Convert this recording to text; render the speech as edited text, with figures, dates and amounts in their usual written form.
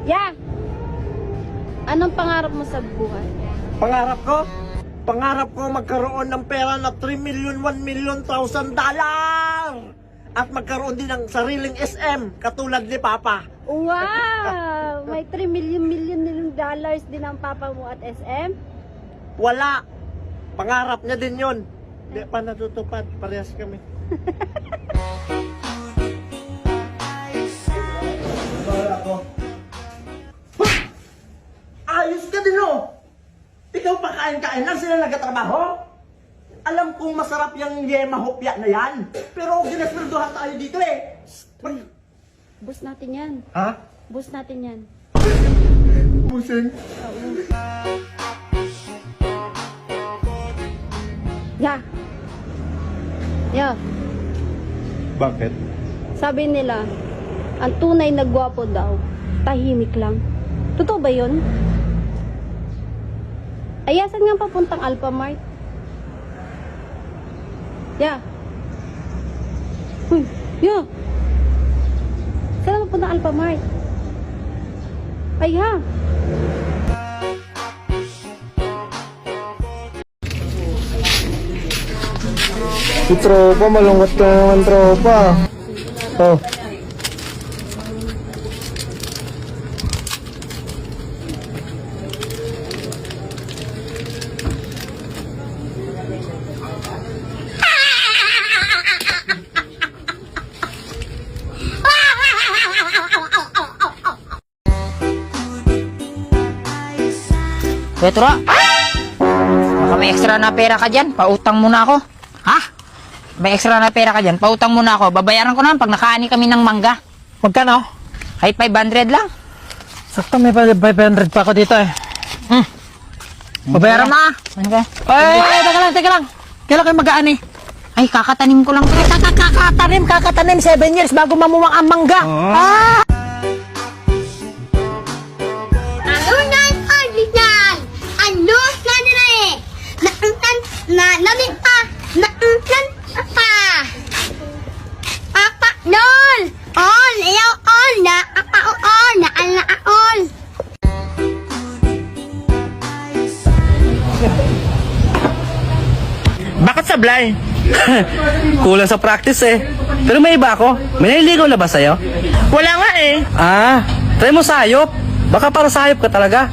Yeah. Anong pangarap mo sa buhay? Pangarap ko? Pangarap ko magkaroon ng pera na 3 million, 1 million, $1,000. At magkaroon din ng sariling SM, katulad ni Papa. Wow! May 3 million dollars din ang papa mo at SM? Wala. Pangarap niya din yun. Hindi pa natutupad. Parehas kami. Ako. Ayos ka din, oh! Ikaw pa kain-kain lang sila nagtatrabaho? Alam kong masarap yung yema hopya na yan. Pero ginasweldohan tayo dito eh. Bus natin yan. Ha? Bus natin yan. Busing. Yeah. Yeah. Bakit? Sabi nila, ang tunay na gwapo daw, tahimik lang. Totoo ba yun? Ay, asan nga papuntang Alphamart? Yeah. Yeah. Saan papuntang Alphamart? Ay, ha? Si tropa, malungkot ka naman tropa. Oh. Petra, baka may extra na pera ka dyan, pautang muna ako. Ha? May extra na pera ka dyan, pautang muna ako. Babayaran ko na pag nakaani kami ng mangga. Magkano? Ay, 500 lang. Sakto may 500 pa ako dito eh. Babayaran na. Ano ka? Ay, teka lang. Kailan kayo mag-aani? Ay, kakatanim ko lang. Kakatanim 7 years bago mamuwang ang mangga. Ah! Bakit sablay? Kulang sa practice eh. Pero may iba ako. May naliligaw na ba sa'yo? Wala nga eh. Ah, try mo sayop. Baka para sayop ka talaga.